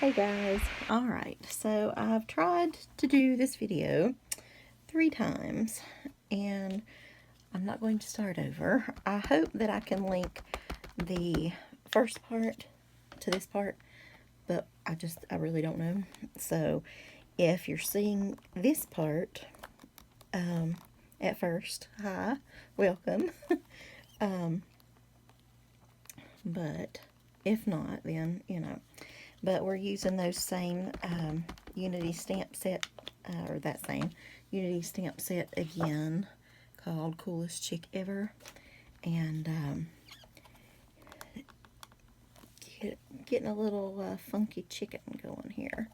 Hey guys, alright, so I've tried to do this video 3 times and I'm not going to start over. I hope that I can link the first part to this part, but I really don't know. So if you're seeing this part at first, hi, welcome. But if not, then, but we're using those same Unity stamp set, or that same Unity stamp set again, called Coolest Chick Ever, and getting a little funky chicken going here.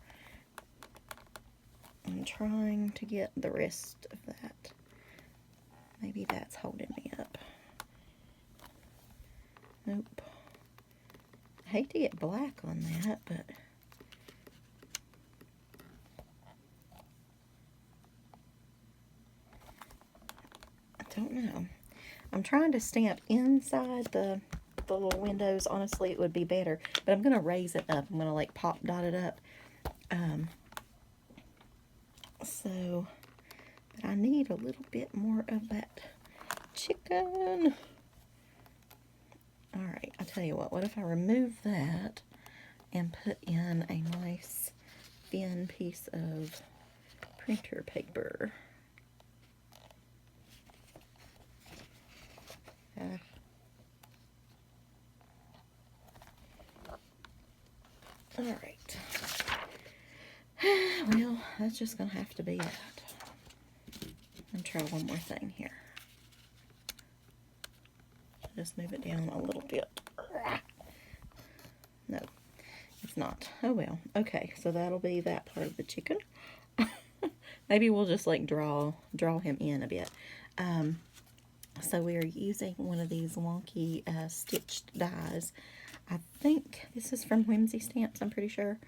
I'm trying to get the rest of that. Maybe that's holding me up. Nope. I hate to get black on that, but I don't know. I'm trying to stamp inside the little windows. Honestly, it would be better, but I'm going to raise it up. I'm going to like pop dot it up. But I need a little bit more of that chicken. Alright, I'll tell you what if I remove that and put in a nice thin piece of printer paper. Alright. Well, that's just going to have to be it. I'm try one more thing here. Just move it down a little bit. No, it's not. Oh well. Okay, so that'll be that part of the chicken. Maybe we'll just like draw him in a bit. So we are using one of these wonky stitched dies. I think this is from Whimsy Stamps, I'm pretty sure.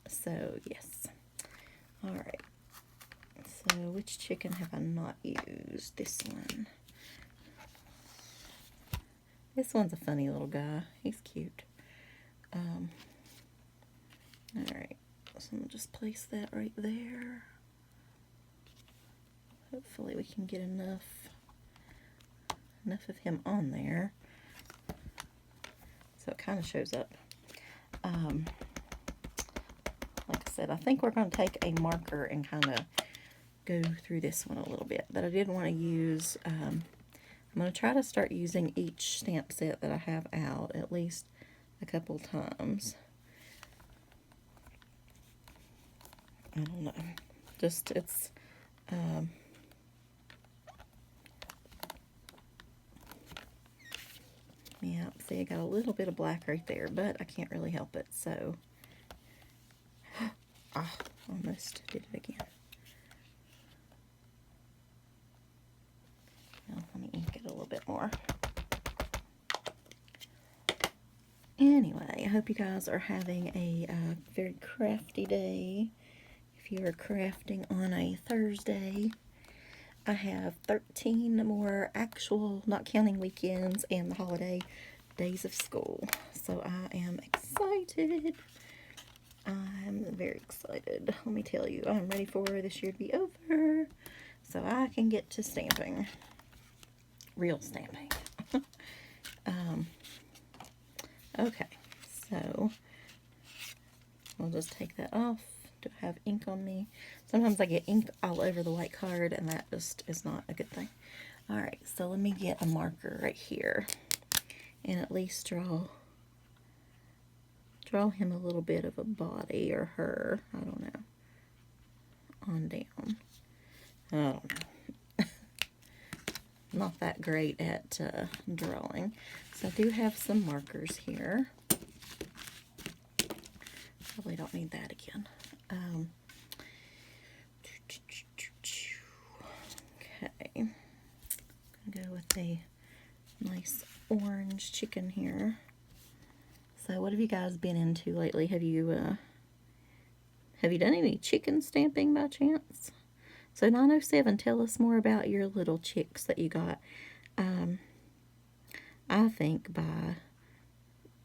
So yes. Alright. So which chicken have I not used? This one. This one's a funny little guy. He's cute. Alright. So I'm going to just place that right there. Hopefully we can get enough of him on there. So it kind of shows up. Like I said, I think we're going to take a marker and kind of go through this one a little bit. But I did want to use, I'm going to try to start using each stamp set that I have out at least a couple times. I don't know. Just, it's, yeah, see, I got a little bit of black right there, but I can't really help it, so. Almost did it again. Now, let me ink it a little bit more. Anyway, I hope you guys are having a very crafty day. If you are crafting on a Thursday, I have 13 more actual, not counting weekends and the holiday, days of school. So I am excited. I'm very excited. Let me tell you, I'm ready for this year to be over so I can get to stamping. Real stamping. Okay, so we'll just take that off. Do I have ink on me? Sometimes I get ink all over the white card, and that just is not a good thing. Alright, so let me get a marker right here and at least draw him a little bit of a body, or her, I don't know, on down. I don't know. Not that great at drawing. So I do have some markers here. Probably don't need that again. Okay. I'm gonna go with a nice orange chicken here. So what have you guys been into lately? Have you done any chicken stamping by chance? So 907, tell us more about your little chicks that you got. I think by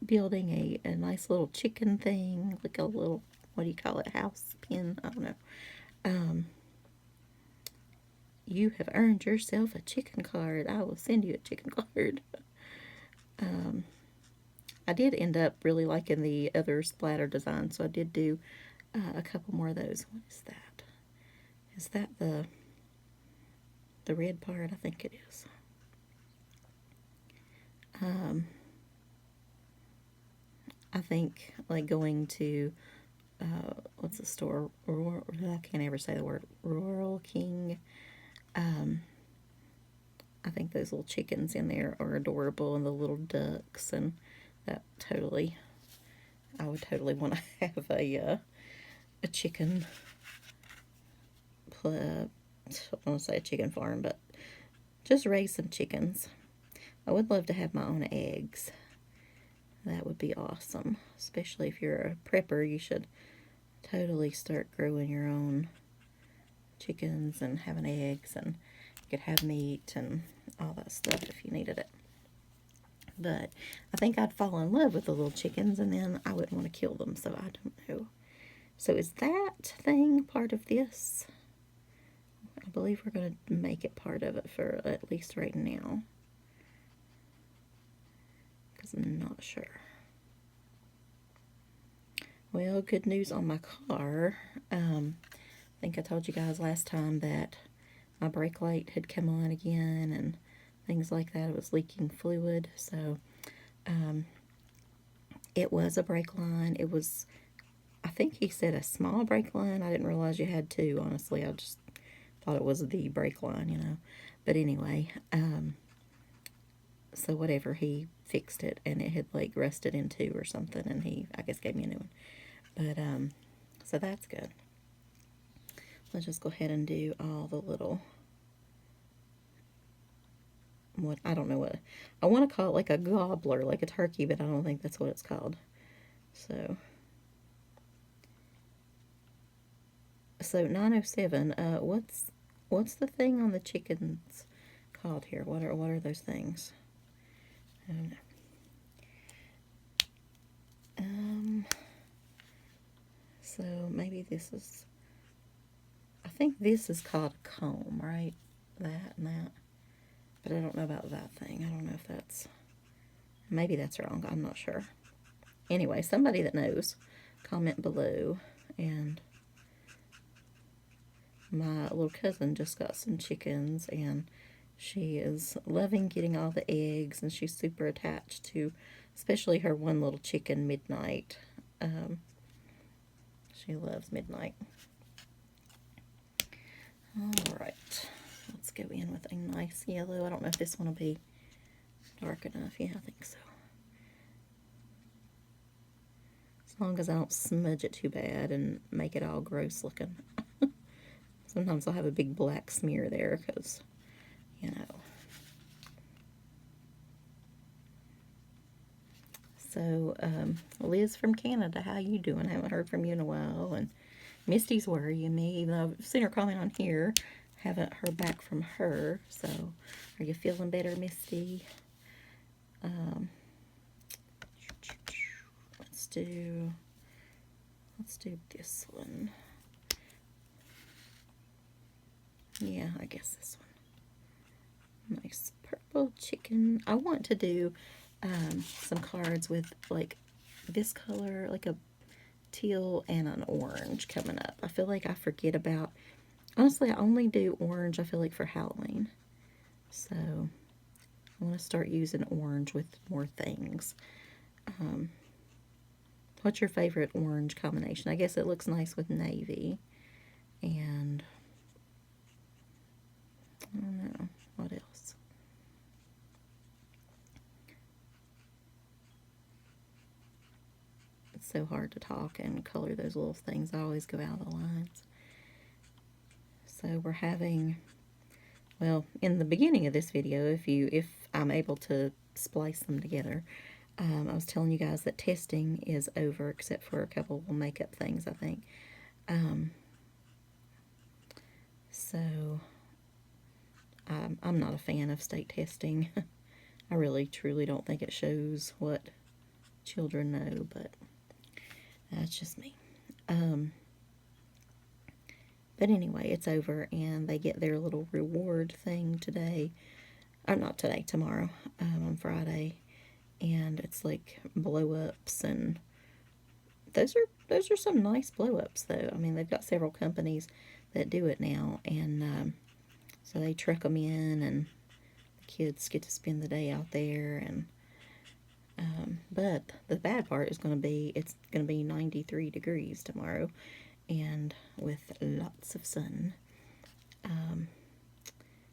building a nice little chicken thing, like a little, what do you call it, house pen? I don't know. You have earned yourself a chicken card. I will send you a chicken card. I did end up really liking the other splatter design, so I did do a couple more of those. What is that? Is that the red part? I think it is. I think like going to what's the store? I can't ever say the word. Rural King. I think those little chickens in there are adorable, and the little ducks, and that totally. I would totally want to have a chicken. I don't want to say a chicken farm, but just raise some chickens. I would love to have my own eggs. That would be awesome. Especially if you're a prepper, you should totally start growing your own chickens and having eggs, and you could have meat and all that stuff if you needed it. But I think I'd fall in love with the little chickens, and then I wouldn't want to kill them, so I don't know. So is that thing part of this? I believe we're going to make it part of it for at least right now, because I'm not sure. Well, good news on my car. I think I told you guys last time that my brake light had come on again and things like that. It was leaking fluid, so it was a brake line. It was, I think he said a small brake line. I didn't realize you had two, honestly. I just thought it was the brake line, you know. But anyway, so whatever, he fixed it, and it had like rusted in two or something, and he, I guess, gave me a new one. But, so that's good. Let's just go ahead and do all the little, what, I don't know what, I want to call it like a gobbler, like a turkey, but I don't think that's what it's called. So 907, what's the thing on the chickens called here? What are those things? I don't know. So maybe this is, I think this is called a comb, right? That and that. But I don't know about that thing. I don't know if that's, maybe that's wrong. I'm not sure. Anyway, somebody that knows, comment below. And my little cousin just got some chickens, and she is loving getting all the eggs, and she's super attached to, especially her one little chicken, Midnight. She loves Midnight. Alright, let's go in with a nice yellow. I don't know if this one will be dark enough. Yeah, I think so. As long as I don't smudge it too bad and make it all gross looking. Sometimes I'll have a big black smear there because, you know. So, Liz from Canada, how you doing? I haven't heard from you in a while. And Misty's worrying me, even though I've seen her comment on here. Haven't heard back from her. So, are you feeling better, Misty? Let's do this one. Yeah, I guess this one. Nice purple chicken. I want to do some cards with like this color, like a teal and an orange coming up. I feel like I forget about, honestly, I only do orange, I feel like, for Halloween. So I want to start using orange with more things. What's your favorite orange combination? I guess it looks nice with navy. And I don't know, what else? It's so hard to talk and color those little things. I always go out of the lines. So we're having, well, in the beginning of this video, if I'm able to splice them together, I was telling you guys that testing is over, except for a couple of makeup things, I think. So I'm not a fan of state testing. I really, truly don't think it shows what children know, but that's just me. But anyway, it's over, and they get their little reward thing today. Or not today, tomorrow, on Friday. And it's like blow-ups, and those are some nice blow-ups, though. I mean, they've got several companies that do it now, and so they truck them in, and the kids get to spend the day out there. And but the bad part is going to be, it's going to be 93 degrees tomorrow, and with lots of sun.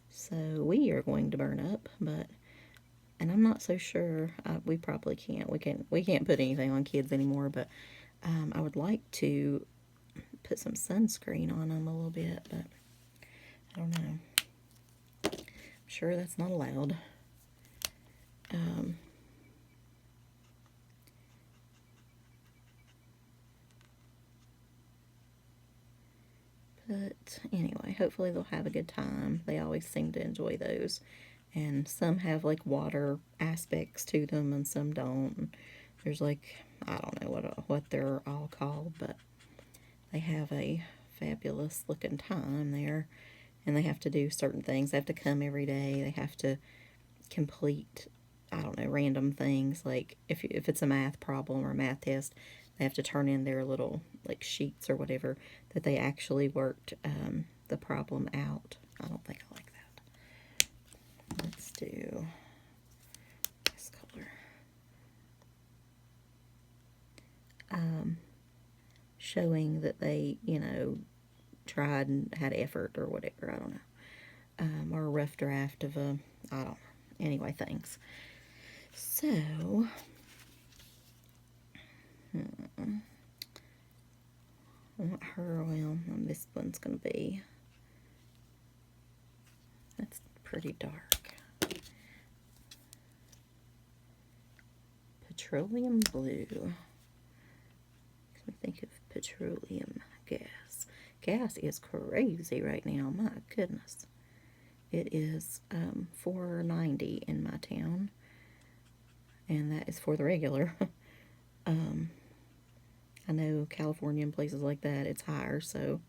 So we are going to burn up, and I'm not so sure. We probably can't. We can't put anything on kids anymore. But I would like to put some sunscreen on them a little bit, but I don't know. I'm sure that's not allowed. But anyway, hopefully they'll have a good time. They always seem to enjoy those. And some have like water aspects to them, and some don't. There's like, I don't know what they're all called, but they have a fabulous looking time there. And they have to do certain things. They have to come every day. They have to complete, I don't know, random things. Like if it's a math problem or a math test, they have to turn in their little like sheets or whatever that they actually worked the problem out. I don't think I like that. Let's do this color. Showing that they, tried and had effort or whatever. I don't know. Or a rough draft of a, I don't know. Anyway, things. So, I want her, well, this one's going to be, that's pretty dark. Petroleum blue. Makes me think of petroleum gas. Gas is crazy right now. My goodness. It is $4.90 in my town, and that is for the regular. I know California and places like that, it's higher, so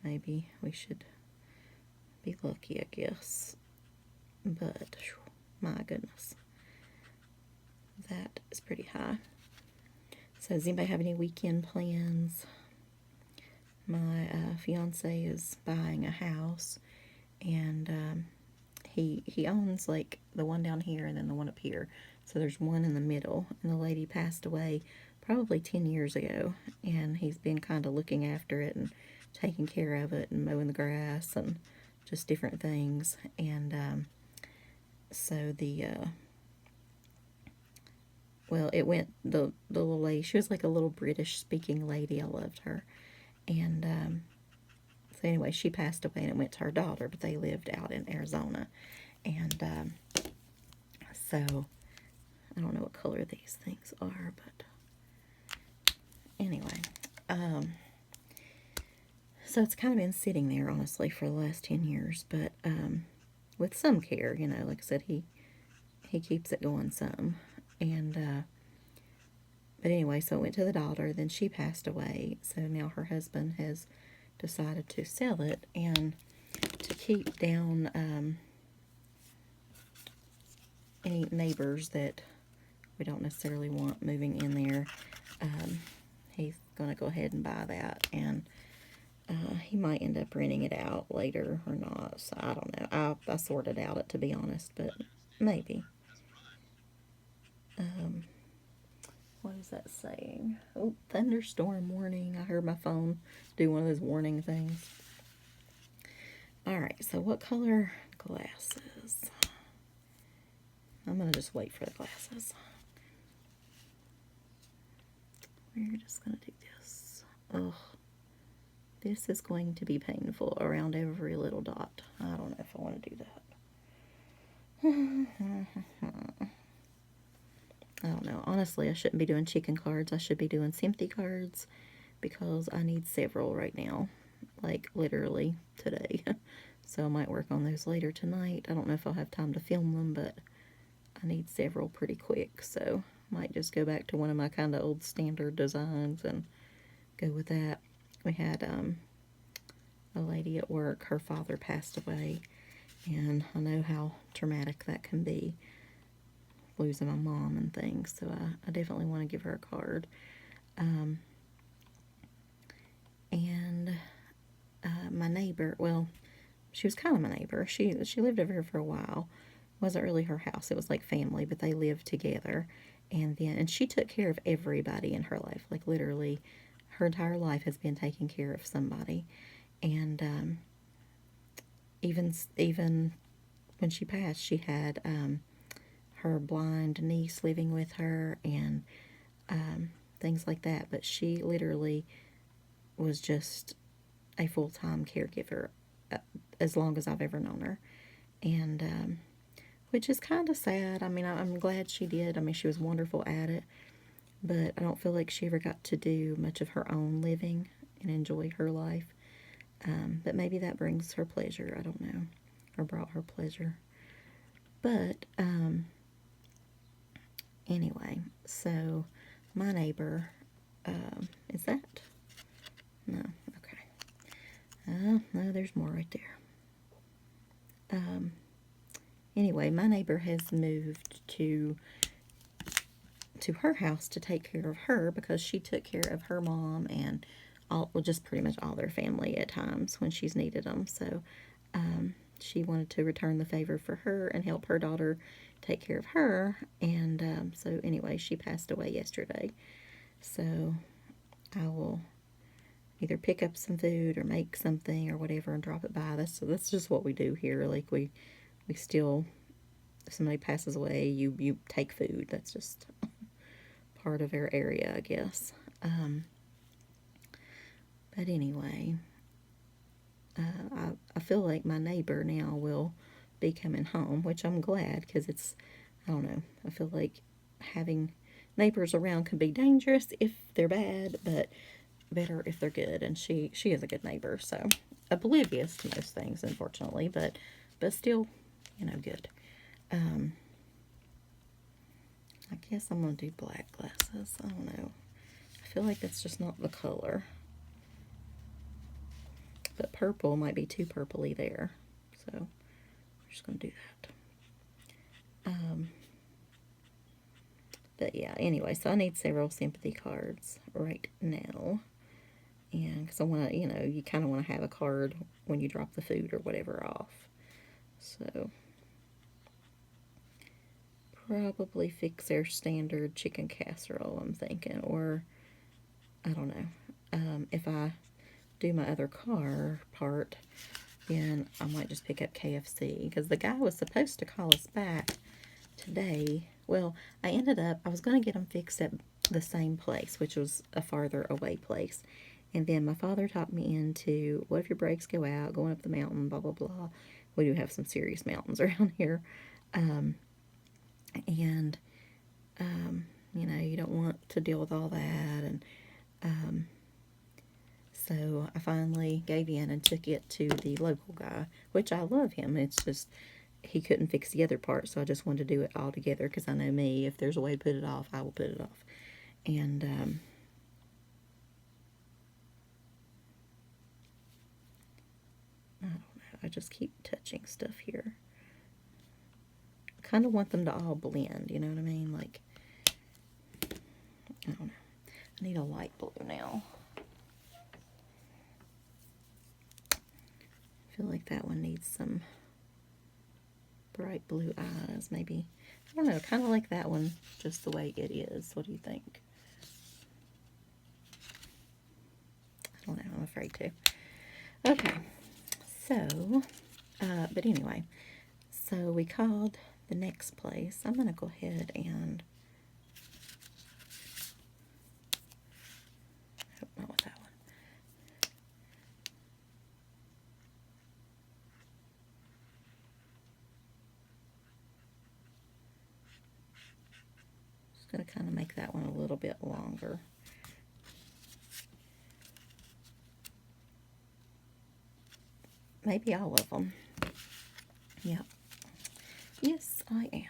maybe we should be lucky, I guess. But, my goodness, that is pretty high. So does anybody have any weekend plans? My fiance is buying a house, and he owns like the one down here and then the one up here. So there's one in the middle, and the lady passed away probably 10 years ago, and he's been kind of looking after it and taking care of it and mowing the grass and just different things. And so well, it went, the little lady, she was like a little British speaking lady. I loved her. And so anyway, she passed away, and it went to her daughter, but they lived out in Arizona. And so I don't know what color these things are, but anyway, so it's kind of been sitting there, honestly, for the last 10 years, but with some care, like I said, he keeps it going some. And but anyway, so it went to the daughter, then she passed away, so now her husband has decided to sell it, and to keep down any neighbors that we don't necessarily want moving in there, he's going to go ahead and buy that, and he might end up renting it out later or not, so I don't know. I sorted out it, to be honest, but maybe. What is that saying? Oh, thunderstorm warning. I heard my phone do one of those warning things. Alright, so what color glasses? I'm going to just wait for the glasses. We're just going to do this. Oh, this is going to be painful around every little dot. I don't know if I want to do that. I don't know. Honestly, I shouldn't be doing chicken cards. I should be doing sympathy cards, because I need several right now. Like, literally today. So I might work on those later tonight. I don't know if I'll have time to film them, but I need several pretty quick. So Might just go back to one of my kind of old standard designs and go with that. We had a lady at work, her father passed away, and I know how traumatic that can be, losing my mom and things, so I definitely want to give her a card. And my neighbor, well, she was kind of my neighbor. She lived over here for a while. It wasn't really her house. It was like family, but they lived together. And she took care of everybody in her life. Like literally, her entire life has been taking care of somebody. And even when she passed, she had her blind niece living with her and things like that. But she literally was just a full-time caregiver as long as I've ever known her. And which is kind of sad. I mean, I'm glad she did. I mean, she was wonderful at it. But I don't feel like she ever got to do much of her own living and enjoy her life. But maybe that brings her pleasure. I don't know. Or brought her pleasure. But anyway, so my neighbor, is that? No, okay. No, there's more right there. Anyway, my neighbor has moved to her house to take care of her because she took care of her mom and just pretty much all their family at times when she's needed them. So she wanted to return the favor for her and help her daughter take care of her. And so anyway, she passed away yesterday. So I will either pick up some food or make something or whatever and drop it by. That's just what we do here. Like we still, if somebody passes away, you take food. That's just part of our area, I guess. But anyway, I feel like my neighbor now will be coming home, which I'm glad because I don't know, I feel like having neighbors around can be dangerous if they're bad, but better if they're good. And she is a good neighbor, so oblivious to most things, unfortunately, but still, good. I guess I'm going to do black glasses. I don't know. I feel like that's just not the color. But purple might be too purpley there. So we're just going to do that. But yeah, anyway, so I need several sympathy cards right now. And because I want to, you kind of want to have a card when you drop the food or whatever off. So probably fix their standard chicken casserole, I'm thinking. Or, I don't know. If I do my other car part, then I might just pick up KFC. Because the guy was supposed to call us back today. Well, I was going to get them fixed at the same place, which was a farther away place. And then my father talked me into, what if your brakes go out, going up the mountain, blah, blah, blah. We do have some serious mountains around here. You don't want to deal with all that. And so I finally gave in and took it to the local guy, which I love him. It's just he couldn't fix the other part, so I just wanted to do it all together because I know me. If there's a way to put it off, I will put it off. And I don't know. I just keep touching stuff here. I kind of want them to all blend, you know what I mean? Like, I don't know. I need a light blue now. I feel like that one needs some bright blue eyes, maybe. I don't know, kind of like that one, just the way it is. What do you think? I don't know, I'm afraid to. Okay, so, but anyway, so we called the next place. I'm going to go ahead and, oh, not with that one. Just going to kind of make that one a little bit longer. Maybe all of them. Yep. Yes, I am.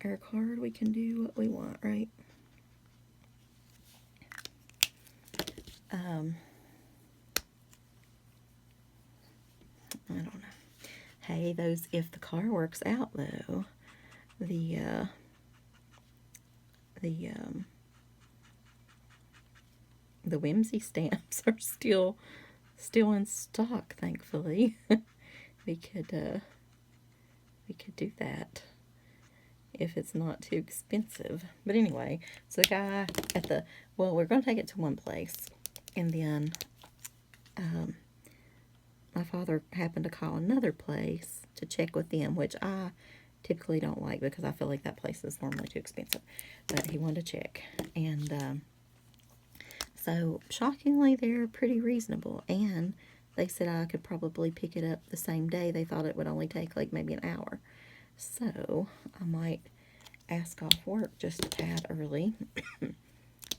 our card, we can do what we want, right? I don't know. Hey, those, if the car works out though, the Whimsy stamps are still in stock, thankfully. we could do that if it's not too expensive. But anyway, so the guy at the, well, we're going to take it to one place, and then my father happened to call another place to check with them, which I typically don't like because I feel like that place is normally too expensive. But he wanted to check, and so shockingly, they're pretty reasonable, and they said I could probably pick it up the same day. They thought it would only take like maybe an hour. So I might ask off work just a tad early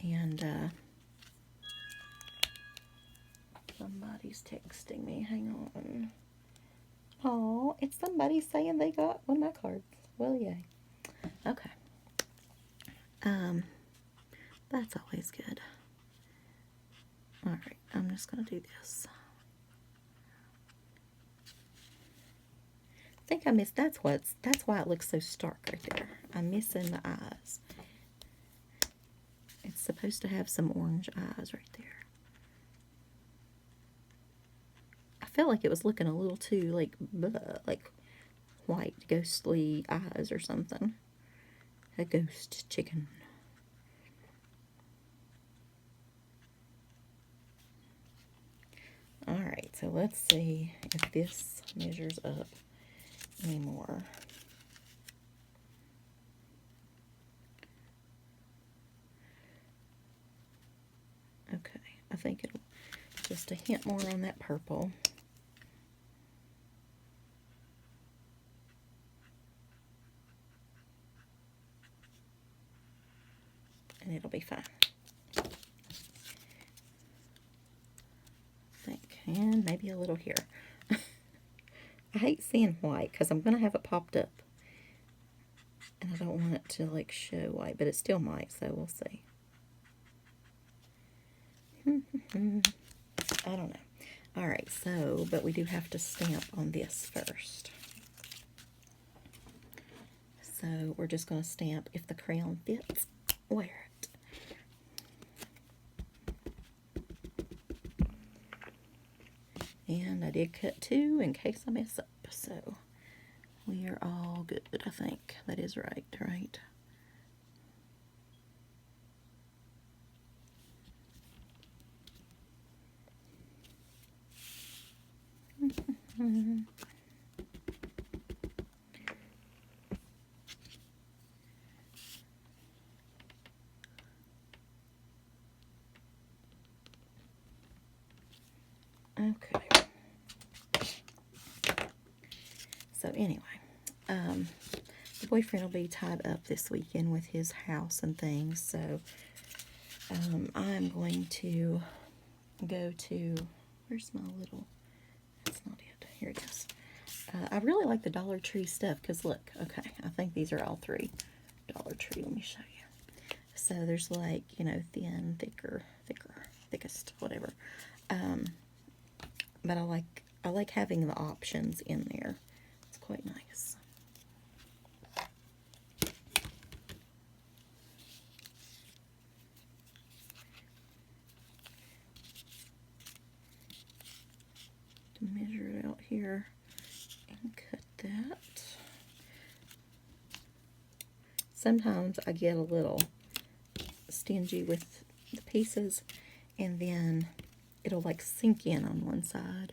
and somebody's texting me. Hang on. Oh, it's somebody saying they got one of my cards. Well, yay. Okay. That's always good. Alright, I'm just gonna do this. I think I missed, that's why it looks so stark right there. I'm missing the eyes. It's supposed to have some orange eyes right there. I felt like it was looking a little too like white, ghostly eyes or something. A ghost chicken. Alright, so let's see if this measures up anymore. Okay, I think it'll just a hint more on that purple. And it'll be fine. I think, and maybe a little here. I hate seeing white because I'm going to have it popped up. And I don't want it to like show white, but it still might, so we'll see. I don't know. Alright, so, but we do have to stamp on this first. So we're just going to stamp if the crayon fits, wear it. And I did cut 2 in case I mess up, so we are all good, I think. That is right, right? Okay. So anyway, the boyfriend will be tied up this weekend with his house and things, so I'm going to go to, where's my little, that's not it, here it is. I really like the Dollar Tree stuff, because look, okay, I think these are all 3 Dollar Tree, let me show you. So there's like, you know, thin, thicker, thickest, whatever. But I like having the options in there. It's quite nice. To measure it out here and cut that. Sometimes I get a little stingy with the pieces, and then it'll like sink in on one side.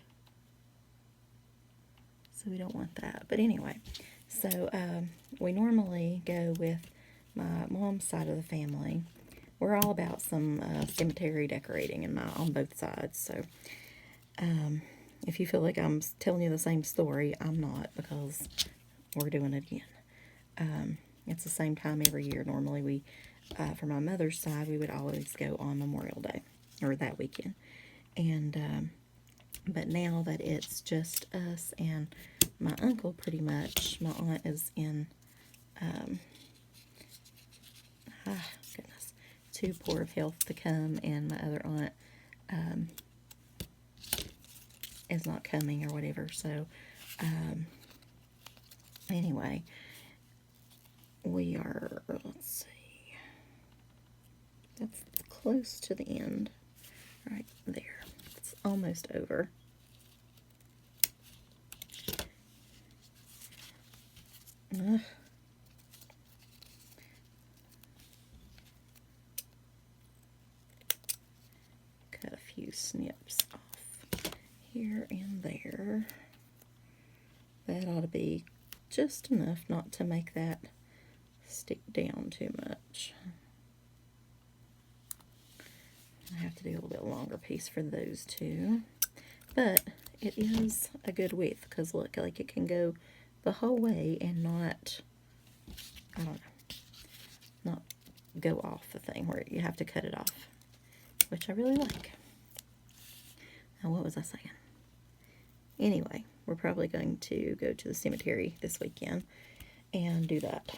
So we don't want that. But anyway, so we normally go with my mom's side of the family. We're all about some cemetery decorating on both sides. So if you feel like I'm telling you the same story, I'm not, because we're doing it again. It's the same time every year. Normally we, for my mother's side, we would always go on Memorial Day, or that weekend. And but now that it's just us and my uncle, pretty much, my aunt is in Goodness, too poor of health to come, and my other aunt is not coming or whatever. So, anyway, we are, let's see, that's close to the end, right there. It's almost over. Cut a few snips off here and there. That ought to be just enough not to make that stick down too much. I have to do a little bit longer piece for those two, but it is a good width because look, like it can go the whole way and not, I don't know, not go off the thing where you have to cut it off, which I really like. Now, what was I saying? Anyway, we're probably going to go to the cemetery this weekend and do that.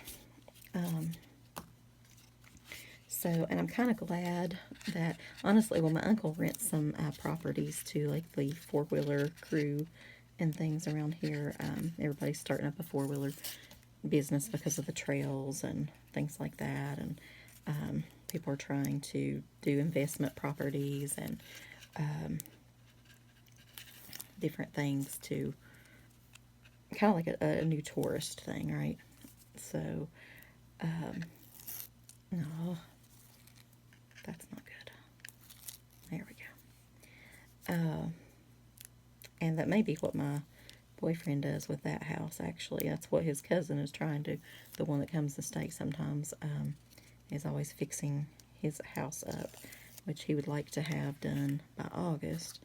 And I'm kind of glad that, honestly, well, my uncle rents some properties to, like, the four-wheeler crew and things around here. Everybody's starting up a four-wheeler business because of the trails and things like that. And people are trying to do investment properties and different things to, kind of like a new tourist thing, right? So, no, that's not good. There we go. And that may be what my boyfriend does with that house, actually. That's what his cousin is trying to, the one that comes to stay sometimes, is always fixing his house up, which he would like to have done by August.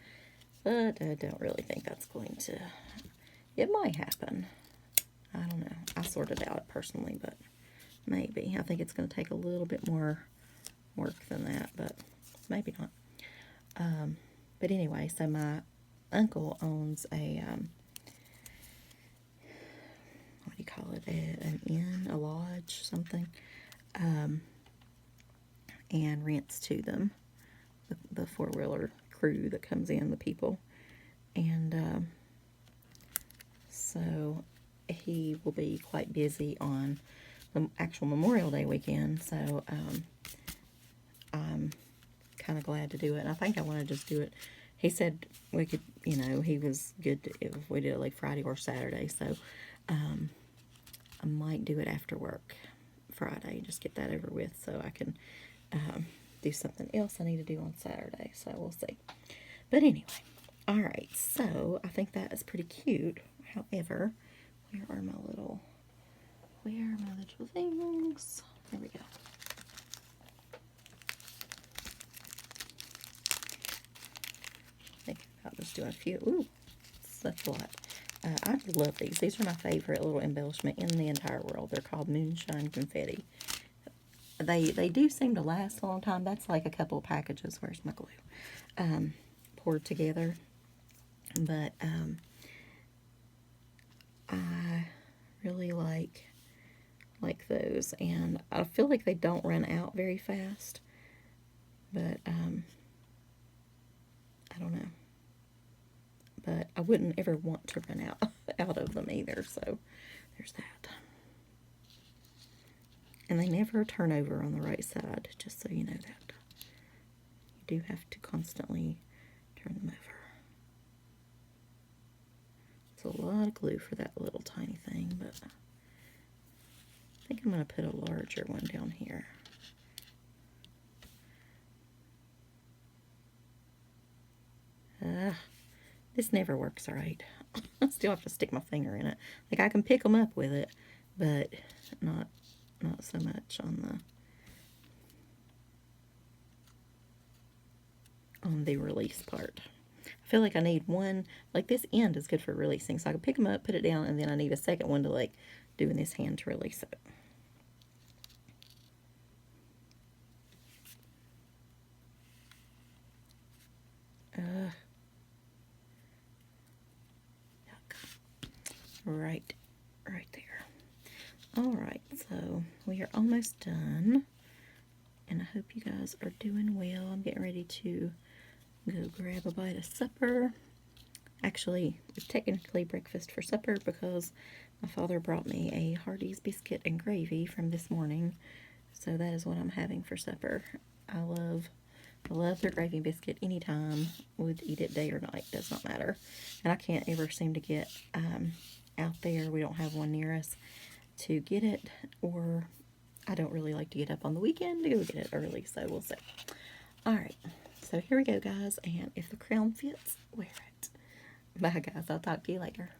But I don't really think that's going to, it might happen. I don't know. I sorted out it personally, but maybe. I think it's going to take a little bit more work than that, but maybe not. But anyway, so my uncle owns a, what do you call it, an inn, a lodge, something, and rents to them, the four-wheeler crew that comes in, the people, and so he will be quite busy on the actual Memorial Day weekend, so I'm kind of glad to do it. And I think I want to just do it. He said we could, you know, he was good to, if we did it like Friday or Saturday, so I might do it after work Friday, just get that over with so I can do something else I need to do on Saturday, so we'll see. But anyway, alright, so I think that is pretty cute. However, where are my little things? There we go. Thinking about just doing a few. Ooh, such a lot. I love these. These are my favorite little embellishment in the entire world. They're called Moonshine Confetti. They do seem to last a long time. That's like a couple of packages. Where's my glue? Poured together. But I really like those, and I feel like they don't run out very fast. But I don't know. But I wouldn't ever want to run out of them either. So there's that. And they never turn over on the right side, just so you know that. You do have to constantly turn them over. It's a lot of glue for that little tiny thing, but I think I'm going to put a larger one down here. This never works right. I still have to stick my finger in it. Like, I can pick them up with it, but not so much on the release part. I feel like I need one, like this end is good for releasing, so I can pick them up, put it down, and then I need a second one to like do in this hand to release it. Right there. Alright, so we are almost done. and I hope you guys are doing well. I'm getting ready to go grab a bite of supper. Actually, it's technically breakfast for supper because my father brought me a Hardee's biscuit and gravy from this morning. So that is what I'm having for supper. I love their gravy biscuit anytime. Would eat it day or night, does not matter. And I can't ever seem to get out there. We don't have one near us to get it, or I don't really like to get up on the weekend to go get it early, so we'll see. Alright, so here we go, guys, and if the crown fits, wear it. Bye, guys. I'll talk to you later.